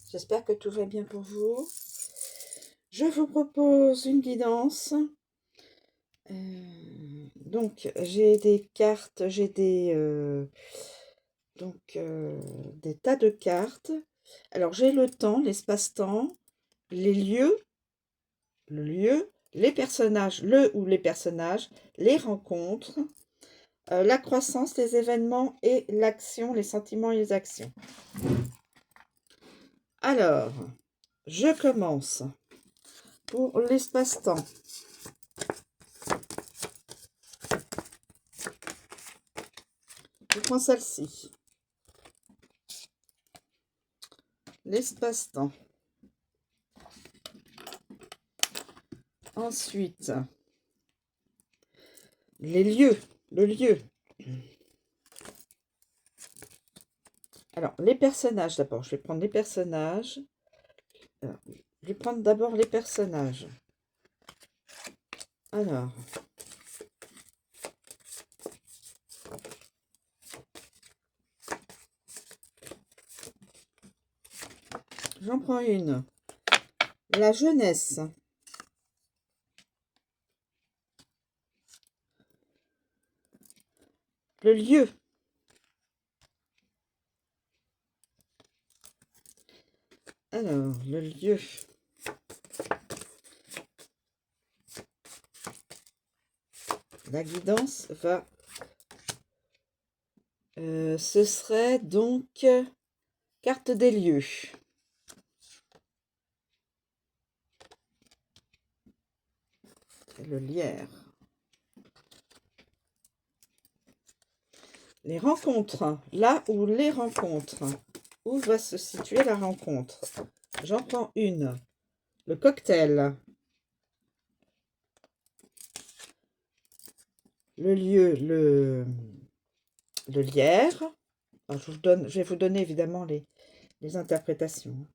J'espère que tout va bien pour vous. Je vous propose une guidance. Donc, j'ai des cartes, j'ai des tas de cartes. Alors, j'ai le temps, l'espace-temps, les lieux, le lieu, les personnages, le ou les personnages, les rencontres, la croissance, les événements et l'action, les sentiments et les actions. Alors, je commence pour l'espace-temps. Je prends celle-ci. L'espace-temps. Ensuite, les lieux, le lieu. Alors, les personnages d'abord. Je vais prendre les personnages. Alors, je vais prendre d'abord les personnages. Alors, j'en prends une. La jeunesse. Le lieu. Alors, le lieu. La guidance va... ce serait donc carte des lieux. Le lierre. Les rencontres. Là où les rencontres. Où va se situer la rencontre? J'en prends une. Le cocktail. Le lieu, le lierre. Alors, je vais vous donner évidemment les interprétations.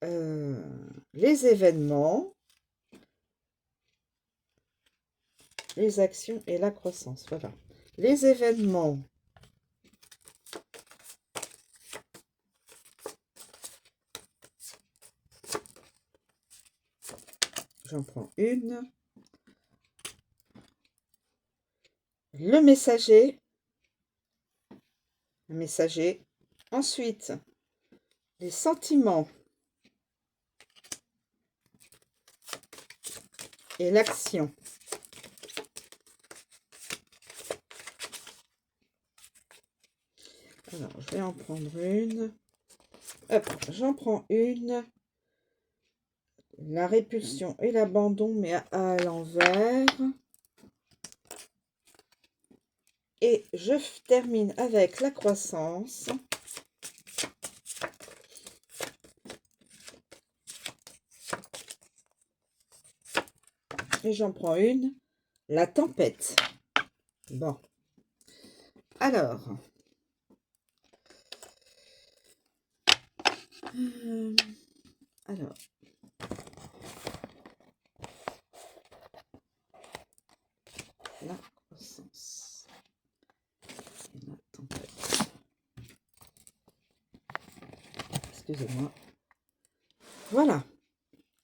Les événements, les actions et la croissance. Voilà. Les événements. J'en prends une. Le messager. Le messager. Ensuite, les sentiments. Et l'action. Alors, je vais en prendre une. Hop, j'en prends une. La répulsion et l'abandon, mais à l'envers. Et je termine avec la croissance. Et j'en prends une. La tempête. Bon. Alors. Alors. La croissance. Et la tempête. Excusez-moi. Voilà.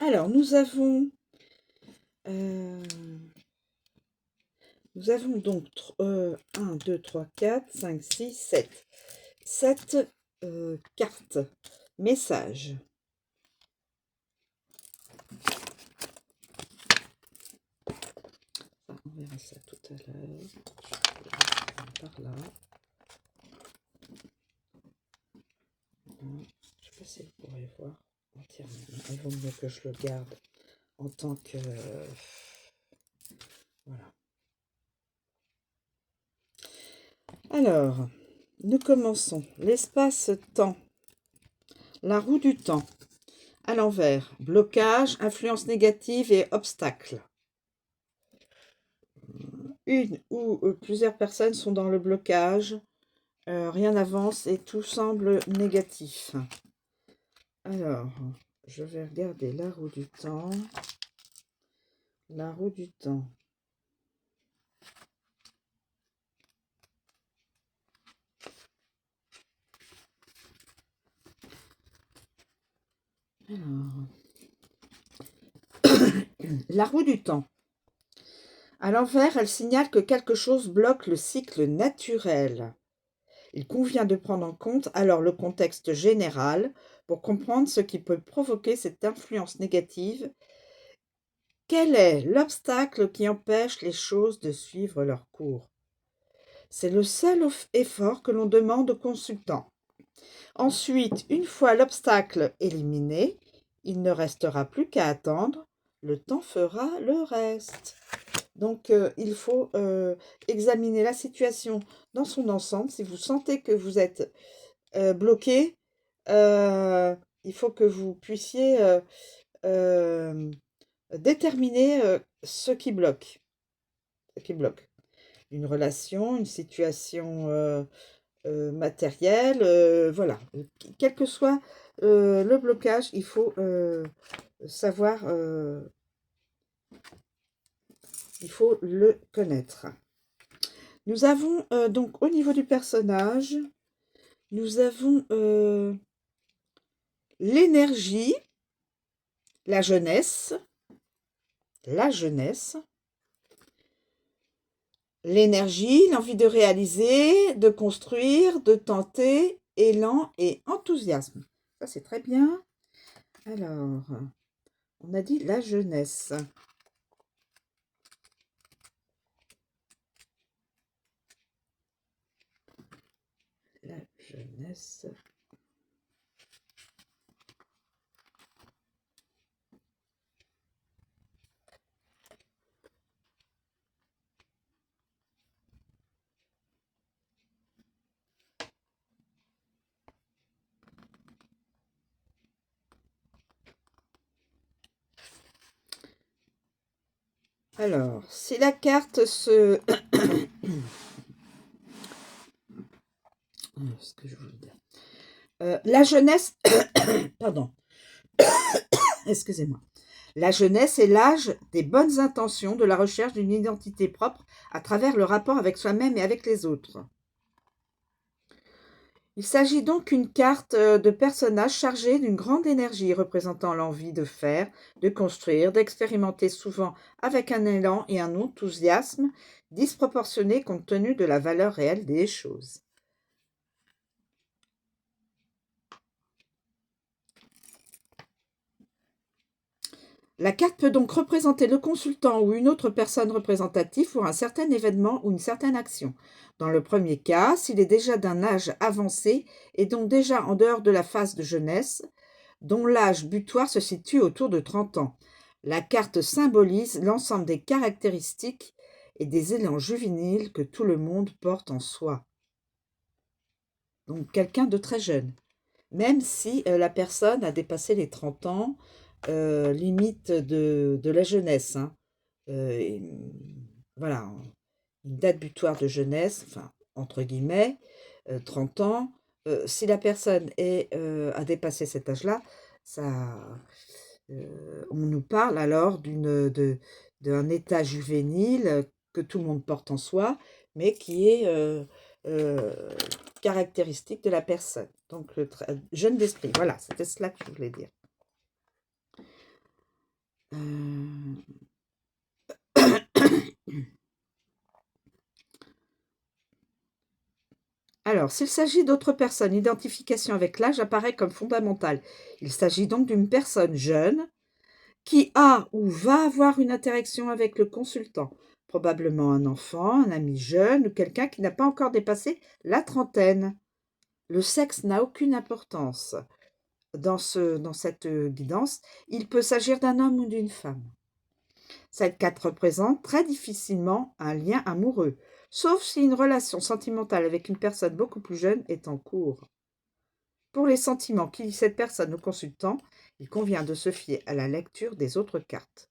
Alors, nous avons donc 1, 2, 3, 4, 5, 6, 7. 7 cartes. Messages. On verra ça tout à l'heure. Je vais par là. Je ne sais pas si vous pourrez voir entièrement. Il vaut mieux que je le garde en tant que... voilà. Alors, nous commençons. L'espace-temps. La roue du temps. À l'envers. Blocage, influence négative et obstacle. Une ou plusieurs personnes sont dans le blocage. Rien n'avance et tout semble négatif. Alors, je vais regarder la roue du temps. La roue du temps. Alors, la roue du temps. À l'envers, elle signale que quelque chose bloque le cycle naturel. Il convient de prendre en compte alors le contexte général pour comprendre ce qui peut provoquer cette influence négative. Quel est l'obstacle qui empêche les choses de suivre leur cours? C'est le seul effort que l'on demande au consultant. Ensuite, une fois l'obstacle éliminé, il ne restera plus qu'à attendre. Le temps fera le reste. Donc, il faut examiner la situation dans son ensemble. Si vous sentez que vous êtes bloqué, il faut que vous puissiez euh, déterminer ce qui bloque. Ce qui bloque. Une relation, une situation matérielle, voilà. Quel que soit le blocage, il faut savoir, il faut le connaître. Nous avons donc au niveau du personnage, nous avons l'énergie, la jeunesse, l'énergie, l'envie de réaliser, de construire, de tenter, élan et enthousiasme. Ça, c'est très bien. Alors, on a dit la jeunesse. La jeunesse. Alors, si la carte se... ce que je voulais dire. La jeunesse... Pardon. Excusez-moi. La jeunesse est l'âge des bonnes intentions, de la recherche d'une identité propre à travers le rapport avec soi-même et avec les autres. Il s'agit donc d'une carte de personnage chargée d'une grande énergie représentant l'envie de faire, de construire, d'expérimenter, souvent avec un élan et un enthousiasme disproportionné compte tenu de la valeur réelle des choses. La carte peut donc représenter le consultant ou une autre personne représentative pour un certain événement ou une certaine action. Dans le premier cas, s'il est déjà d'un âge avancé et donc déjà en dehors de la phase de jeunesse, dont l'âge butoir se situe autour de 30 ans. La carte symbolise l'ensemble des caractéristiques et des élans juvéniles que tout le monde porte en soi. Donc quelqu'un de très jeune. Même si la personne a dépassé les 30 ans, limite de la jeunesse. Hein. Voilà, une date butoir de jeunesse, enfin, entre guillemets, 30 ans. Si la personne a dépassé cet âge-là, on nous parle alors d'un état juvénile que tout le monde porte en soi, mais qui est caractéristique de la personne. Donc, jeune d'esprit, voilà, c'était cela que je voulais dire. Alors, s'il s'agit d'autres personnes, l'identification avec l'âge apparaît comme fondamentale. Il s'agit donc d'une personne jeune qui a ou va avoir une interaction avec le consultant, probablement un enfant, un ami jeune ou quelqu'un qui n'a pas encore dépassé la trentaine. Le sexe n'a aucune importance dans cette guidance. Il peut s'agir d'un homme ou d'une femme. Cette carte représente très difficilement un lien amoureux, sauf si une relation sentimentale avec une personne beaucoup plus jeune est en cours. Pour les sentiments qui lient cette personne au consultant, il convient de se fier à la lecture des autres cartes.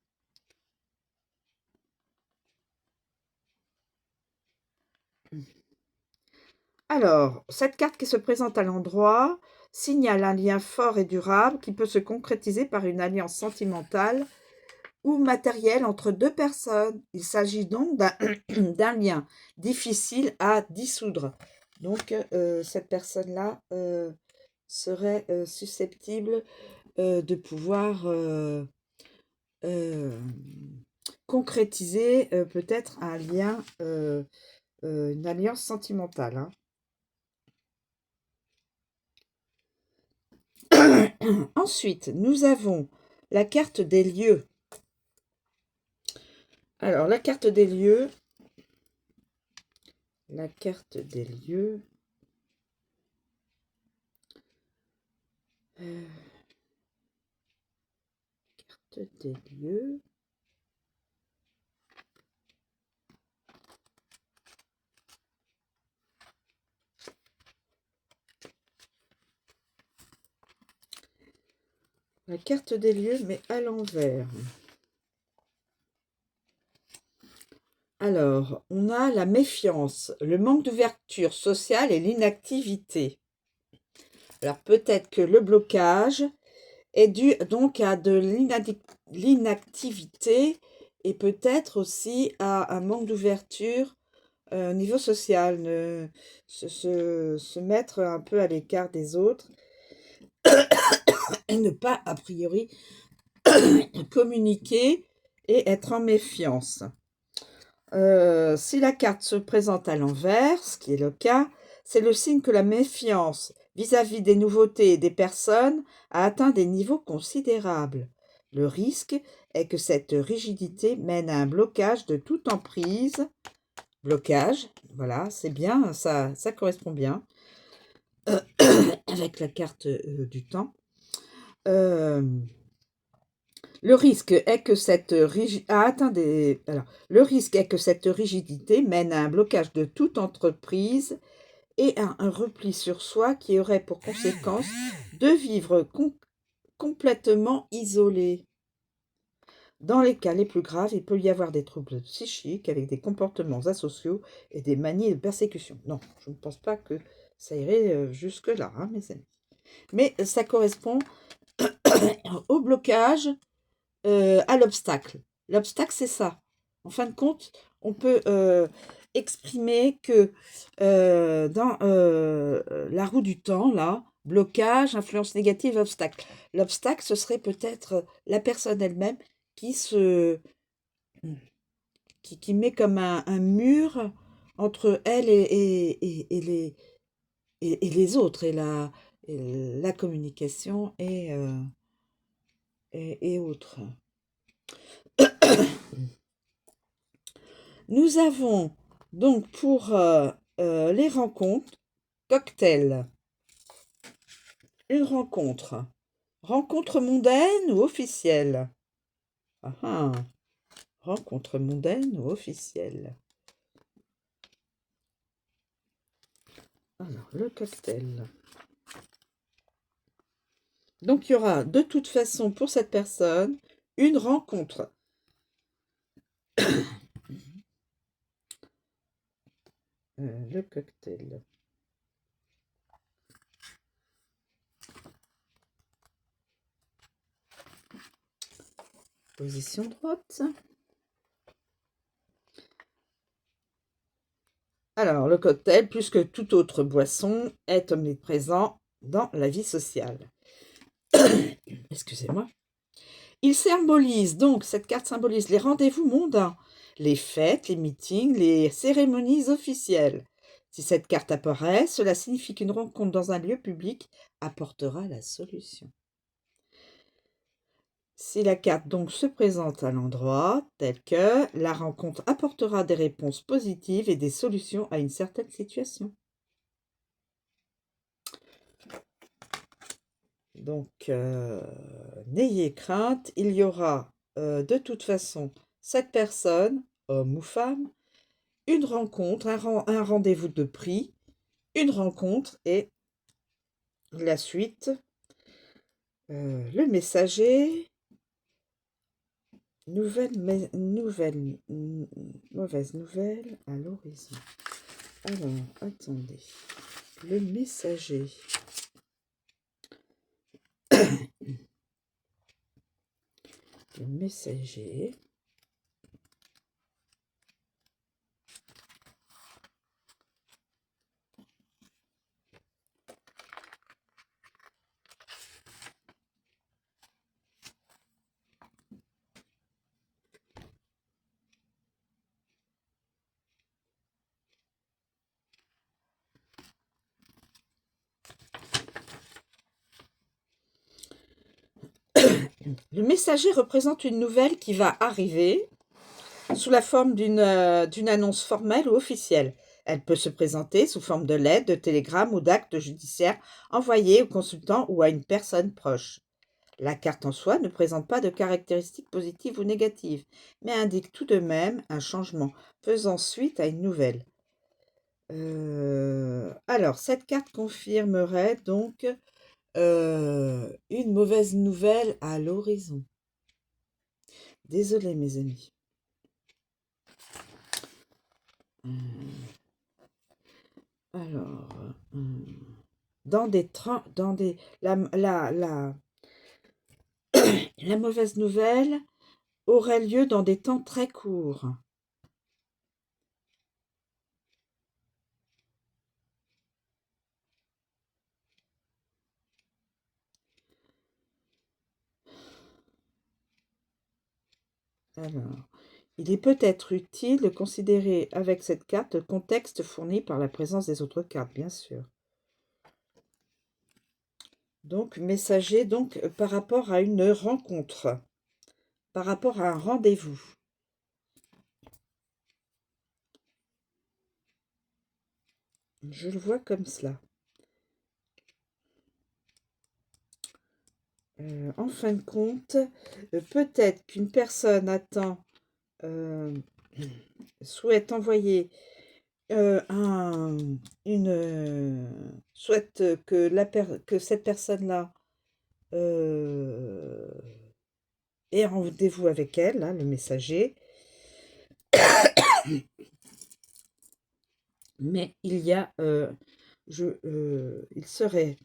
Alors, cette carte qui se présente à l'endroit signale un lien fort et durable qui peut se concrétiser par une alliance sentimentale ou matérielle entre deux personnes. Il s'agit donc d'un lien difficile à dissoudre. Donc, cette personne-là serait susceptible de pouvoir concrétiser peut-être un lien, une alliance sentimentale, hein. Ensuite, nous avons la carte des lieux. Alors, la carte des lieux, la carte des lieux, carte des lieux. La carte des lieux, mais à l'envers. Alors, on a la méfiance, le manque d'ouverture sociale et l'inactivité. Alors, peut-être que le blocage est dû donc à de l'inactivité et peut-être aussi à un manque d'ouverture au niveau social, se mettre un peu à l'écart des autres et ne pas, a priori, communiquer et être en méfiance. Si la carte se présente à l'envers, ce qui est le cas, c'est le signe que la méfiance vis-à-vis des nouveautés et des personnes a atteint des niveaux considérables. Le risque est que cette rigidité mène à un blocage de toute emprise. Blocage, voilà, c'est bien, ça correspond bien avec la carte du temps. Le risque est que cette rigidité mène à un blocage de toute entreprise et à un repli sur soi qui aurait pour conséquence de vivre complètement isolé. Dans les cas les plus graves, il peut y avoir des troubles psychiques avec des comportements asociaux et des manies de persécution. Non, je ne pense pas que ça irait jusque-là, hein, mes amis. Mais ça correspond au blocage, à l'obstacle. L'obstacle, c'est ça. En fin de compte, on peut exprimer que dans la roue du temps, là, blocage, influence négative, obstacle. L'obstacle, ce serait peut-être la personne elle-même qui qui met comme un mur entre elle et les autres, et la communication et autres. Nous avons donc pour les rencontres, cocktail. Une rencontre. Rencontre mondaine ou officielle? Ah ah. Rencontre mondaine ou officielle? Alors, le cocktail. Donc, il y aura de toute façon pour cette personne une rencontre. Le cocktail. Position droite. Alors, le cocktail, plus que toute autre boisson, est omniprésent dans la vie sociale. Excusez-moi. Il symbolise donc, cette carte symbolise les rendez-vous mondains, les fêtes, les meetings, les cérémonies officielles. Si cette carte apparaît, cela signifie qu'une rencontre dans un lieu public apportera la solution. Si la carte donc se présente à l'endroit, tel que la rencontre apportera des réponses positives et des solutions à une certaine situation. Donc, n'ayez crainte, il y aura de toute façon cette personne, homme ou femme, une rencontre, un rendez-vous de prix, une rencontre et la suite, le messager, mauvaise nouvelle à l'horizon. Alors, attendez, le messager. Le messager. Le messager représente une nouvelle qui va arriver sous la forme d'une annonce formelle ou officielle. Elle peut se présenter sous forme de lettre, de télégramme ou d'acte judiciaire envoyé au consultant ou à une personne proche. La carte en soi ne présente pas de caractéristiques positives ou négatives, mais indique tout de même un changement faisant suite à une nouvelle. Alors, cette carte confirmerait donc une mauvaise nouvelle à l'horizon. Désolée, mes amis. Alors, la mauvaise nouvelle aurait lieu dans des temps très courts. Alors, il est peut-être utile de considérer avec cette carte le contexte fourni par la présence des autres cartes, bien sûr. Donc, messager, donc, par rapport à une rencontre, par rapport à un rendez-vous. Je le vois comme cela. En fin de compte, peut-être qu'une personne attend, souhaite envoyer souhaite que cette personne-là ait rendez-vous avec elle, hein, le messager. Mais il y a, il serait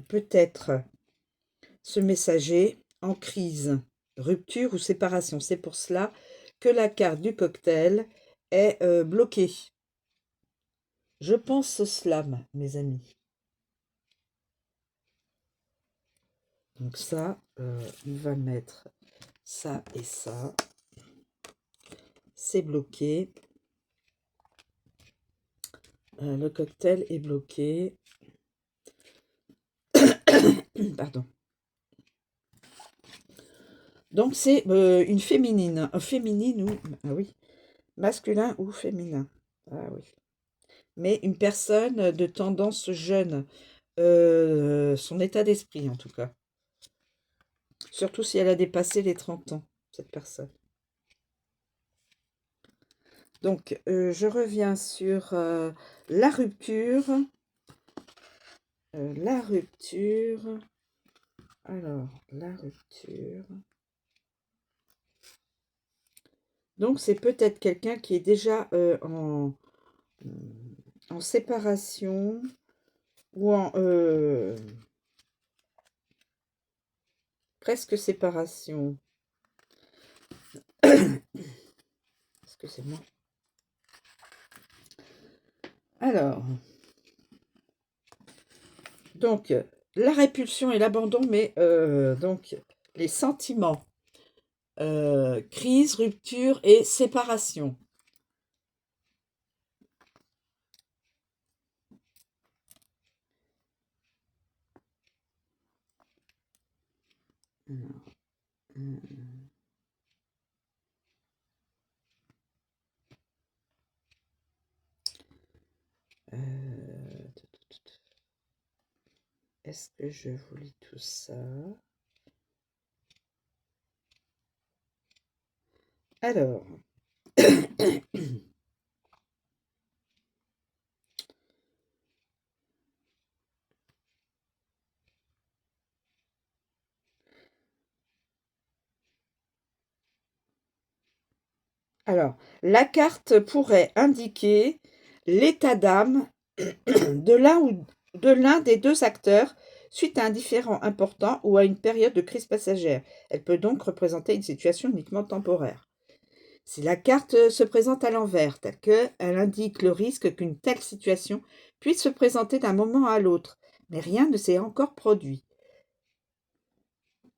peut-être ce messager en crise, rupture ou séparation. C'est pour cela que la carte du cocktail est bloquée. Je pense cela, mes amis. Donc ça, on va mettre ça et ça. C'est bloqué. Le cocktail est bloqué. Pardon. Donc c'est une féminine. Féminine ou... Ah oui. Masculin ou féminin. Ah oui. Mais une personne de tendance jeune. Son état d'esprit, en tout cas. Surtout si elle a dépassé les 30 ans, cette personne. Donc, je reviens sur la rupture. La rupture. Alors, la rupture. Donc, c'est peut-être quelqu'un qui est déjà en séparation ou en presque séparation. Excusez-moi. Alors, donc, la répulsion et l'abandon, mais donc, les sentiments, crise, rupture et séparation. Est-ce que je vous lis tout ça? Alors, la carte pourrait indiquer l'état d'âme de l'un des deux acteurs suite à un différend important ou à une période de crise passagère. Elle peut donc représenter une situation uniquement temporaire. Si la carte se présente à l'envers, telle qu'elle indique le risque qu'une telle situation puisse se présenter d'un moment à l'autre, mais rien ne s'est encore produit.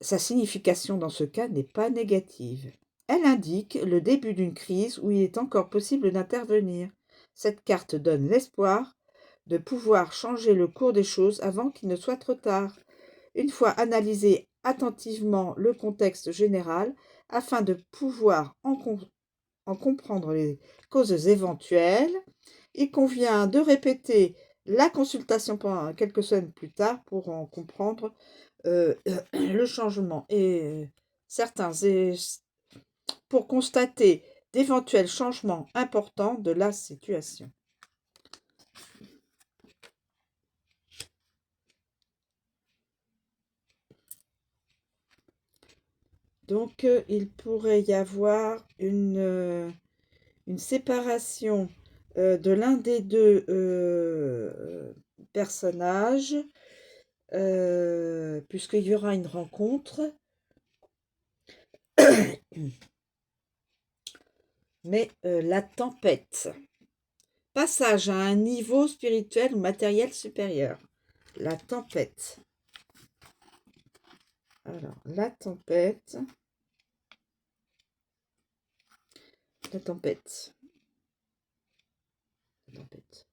Sa signification dans ce cas n'est pas négative. Elle indique le début d'une crise où il est encore possible d'intervenir. Cette carte donne l'espoir de pouvoir changer le cours des choses avant qu'il ne soit trop tard. Une fois analysée attentivement le contexte général afin de pouvoir en comprendre les causes éventuelles. Il convient de répéter la consultation pendant quelques semaines plus tard pour en comprendre le changement et certains pour constater d'éventuels changements importants de la situation. Donc, il pourrait y avoir une séparation de l'un des deux personnages, puisqu'il y aura une rencontre. Mais la tempête. Passage à un niveau spirituel ou matériel supérieur. La tempête. Alors, la tempête. La tempête. La tempête.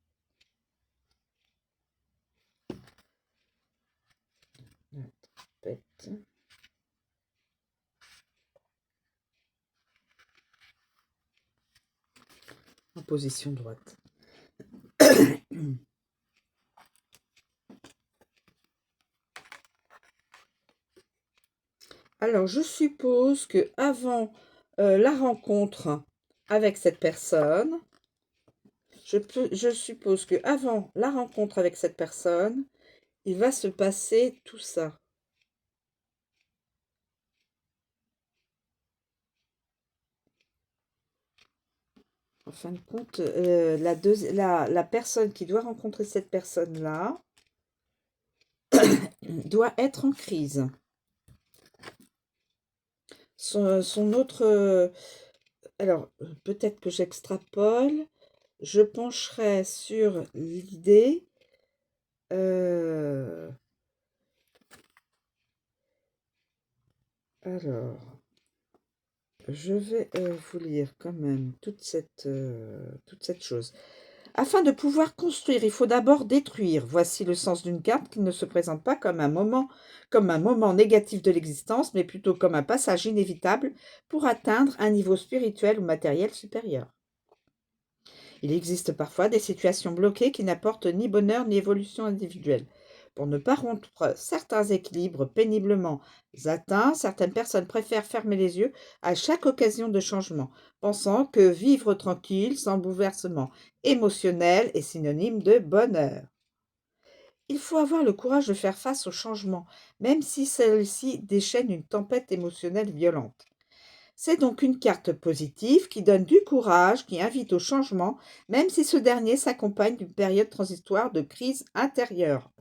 La tempête. En position droite. Alors, je suppose que avant la rencontre avec cette personne, je suppose que avant la rencontre avec cette personne, il va se passer tout ça. En fin de compte, la personne qui doit rencontrer cette personne-là doit être en crise. Son autre... alors, peut-être que j'extrapole. Je pencherai sur l'idée... alors, je vais vous lire quand même toute cette chose. Afin de pouvoir construire, il faut d'abord détruire. Voici le sens d'une carte qui ne se présente pas comme un moment négatif de l'existence, mais plutôt comme un passage inévitable pour atteindre un niveau spirituel ou matériel supérieur. Il existe parfois des situations bloquées qui n'apportent ni bonheur ni évolution individuelle. Pour ne pas rompre certains équilibres péniblement atteints, certaines personnes préfèrent fermer les yeux à chaque occasion de changement, pensant que vivre tranquille, sans bouleversement émotionnel, est synonyme de bonheur. Il faut avoir le courage de faire face au changement, même si celle-ci déchaîne une tempête émotionnelle violente. C'est donc une carte positive qui donne du courage, qui invite au changement, même si ce dernier s'accompagne d'une période transitoire de crise intérieure.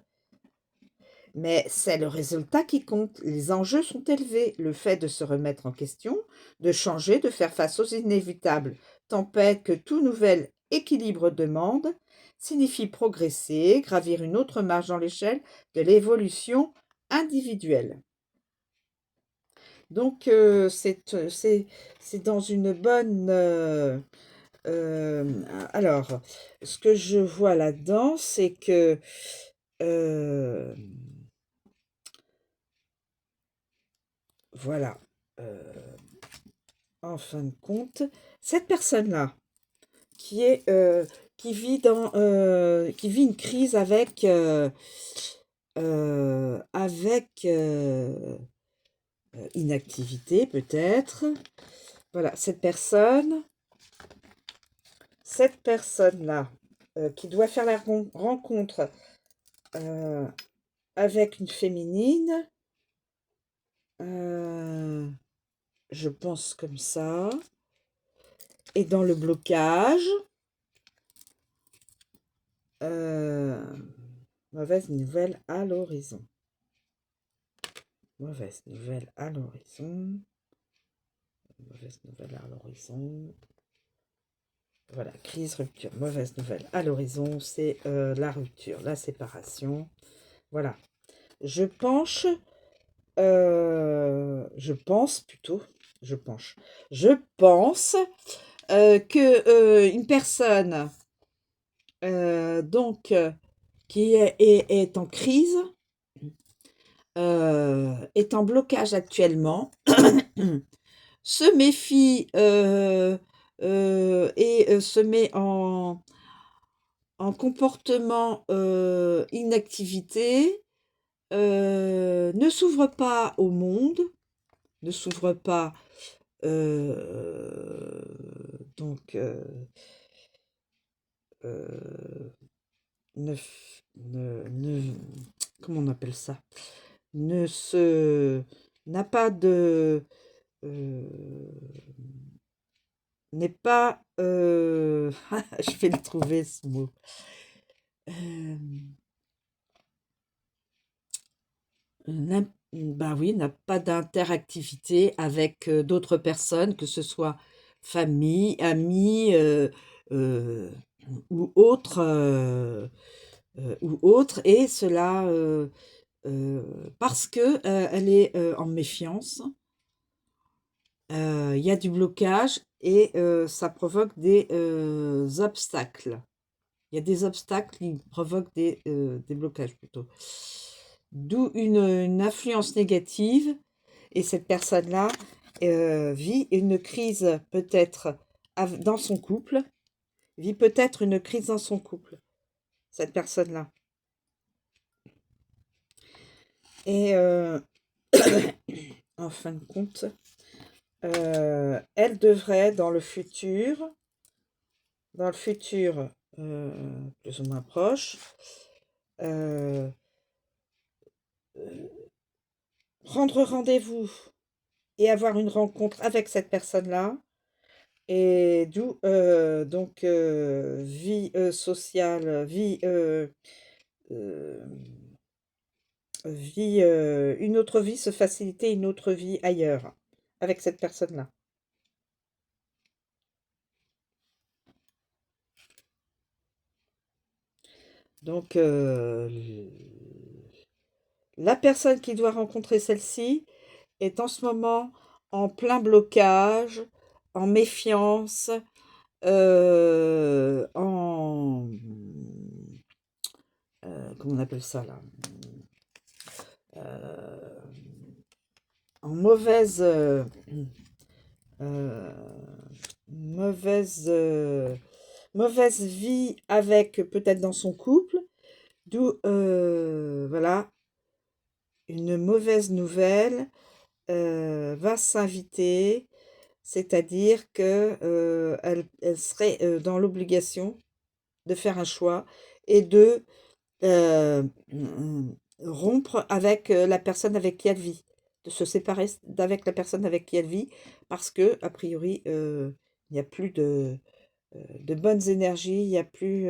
Mais c'est le résultat qui compte. Les enjeux sont élevés. Le fait de se remettre en question, de changer, de faire face aux inévitables tempêtes que tout nouvel équilibre demande, signifie progresser, gravir une autre marche dans l'échelle de l'évolution individuelle. Donc, c'est dans une bonne... alors, ce que je vois là-dedans, c'est que... voilà. En fin de compte, cette personne-là, qui vit qui vit une crise avec... inactivité peut-être. Voilà, cette personne-là qui doit faire la rencontre avec une féminine, je pense comme ça, et dans le blocage, mauvaise nouvelle à l'horizon. Mauvaise nouvelle à l'horizon. Mauvaise nouvelle à l'horizon. Voilà, crise, rupture. Mauvaise nouvelle à l'horizon, c'est la rupture, la séparation. Voilà. Je pense que une personne donc qui est en crise est en blocage actuellement, se méfie et se met en comportement inactivité, ne s'ouvre pas au monde, ne s'ouvre pas donc ne, comment on appelle ça? Ne se n'a pas de n'est pas je vais le trouver ce mot. Bah oui, n'a pas d'interactivité avec d'autres personnes, que ce soit famille, amis euh, ou autres, et cela euh, parce que elle est en méfiance. Il y a du blocage et ça provoque des obstacles. Il y a des obstacles qui provoquent des blocages plutôt. D'où une influence négative. Et cette personne-là vit une crise peut-être dans son couple, vit peut-être une crise dans son couple, cette personne-là. Et en fin de compte, elle devrait dans le futur plus ou moins proche, euh, prendre rendez-vous et avoir une rencontre avec cette personne-là, et d'où donc vie sociale, euh, une autre vie, se faciliter une autre vie ailleurs avec cette personne-là. Donc la personne qui doit rencontrer celle-ci est en ce moment en plein blocage, en méfiance, en comment on appelle ça là? Euh, en euh, mauvaise, mauvaise vie avec peut-être dans son couple, d'où voilà une mauvaise nouvelle va s'inviter, c'est-à-dire que elle serait dans l'obligation de faire un choix et de rompre avec la personne avec qui elle vit, de se séparer d'avec la personne avec qui elle vit, parce que a priori il n'y a plus de bonnes énergies, il n'y a plus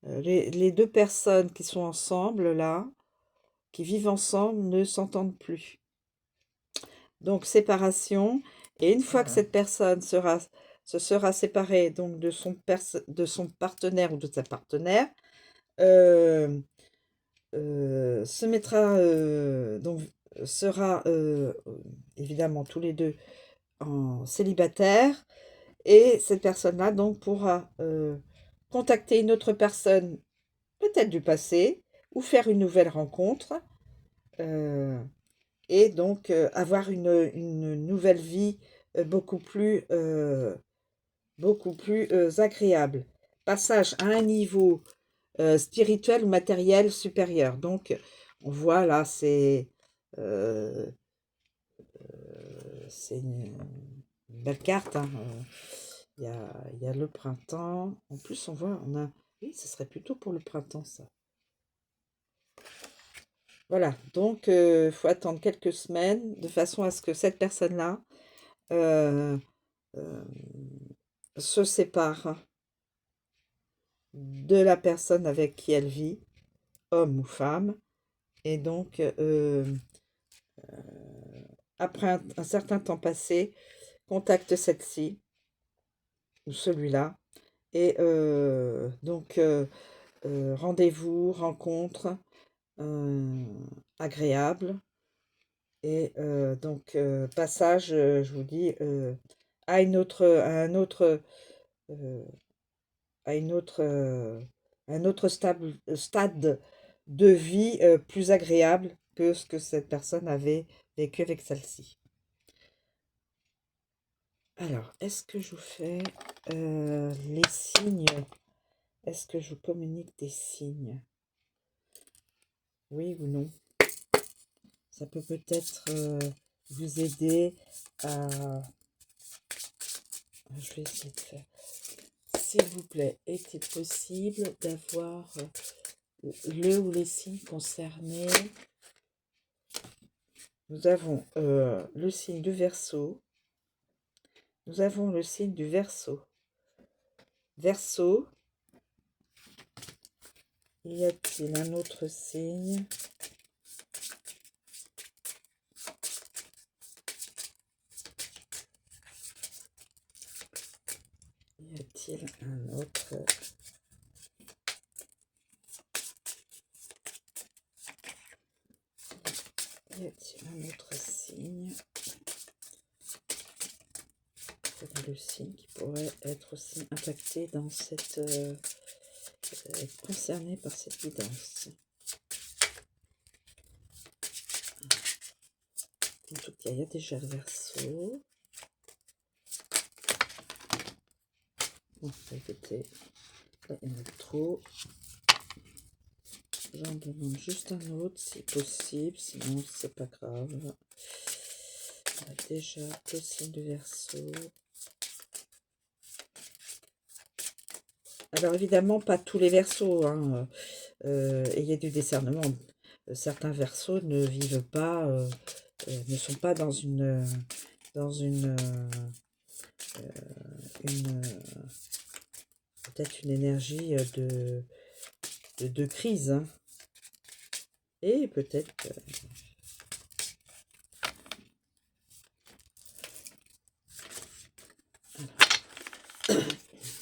les deux personnes qui sont ensemble là, qui vivent ensemble, ne s'entendent plus. Donc séparation, et une fois que cette personne se sera séparée donc de son partenaire ou de sa partenaire, euh, se mettra donc sera évidemment tous les deux en célibataire, et cette personne-là donc pourra contacter une autre personne, peut-être du passé, ou faire une nouvelle rencontre, euh, et donc avoir une nouvelle vie beaucoup plus agréable. Passage à un niveau spirituel ou matériel supérieur. Donc, on voit là, euh, c'est une belle carte, hein. Il y a le printemps. En plus, on voit, on a... Oui, ce serait plutôt pour le printemps, ça. Voilà, donc il faut attendre quelques semaines de façon à ce que cette personne-là euh, euh, se sépare de la personne avec qui elle vit, homme ou femme, et donc après un certain temps passé, contacte celle-ci ou celui-là, et donc rendez-vous, rencontre euh, agréable, et donc passage, je vous dis, à euh, à une autre, un autre stade de vie plus agréable que ce que cette personne avait vécu avec celle-ci. Alors, est-ce que je vous fais les signes? Est-ce que je vous communique des signes? Oui ou non? Ça peut peut-être vous aider à... Je vais essayer de faire. S'il vous plaît, est-il possible d'avoir le ou les signes concernés? Nous avons le signe du Verseau. Nous avons le signe du Verseau. Verseau. Y a-t-il un autre signe? Y a-t-il un autre? Y a-t-il un autre signe? Quel est le signe qui pourrait être aussi impacté dans cette... concerné par cette guidance? En tout cas, il y a déjà le Verseau. Bon, répétez. Là, il y en a trop. J'en demande juste un autre si possible, sinon c'est pas grave. On a déjà le signe du Verseau. Alors évidemment, pas tous les Verseaux, hein. Ayez du discernement. Certains Verseaux ne vivent pas, ne sont pas dans une peut-être une énergie de crise, hein. Et peut-être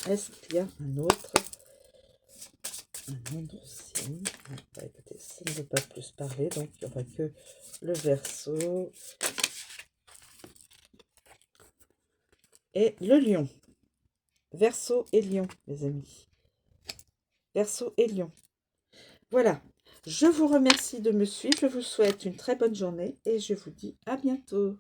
est-ce qu'il y a un autre signe? Bah, écoutez, ça ne veut pas plus parler, donc il n'y aura que le Verseau et le Lion. Verseau et Lion, les amis. Verseau et Lion. Voilà. Je vous remercie de me suivre. Je vous souhaite une très bonne journée et je vous dis à bientôt.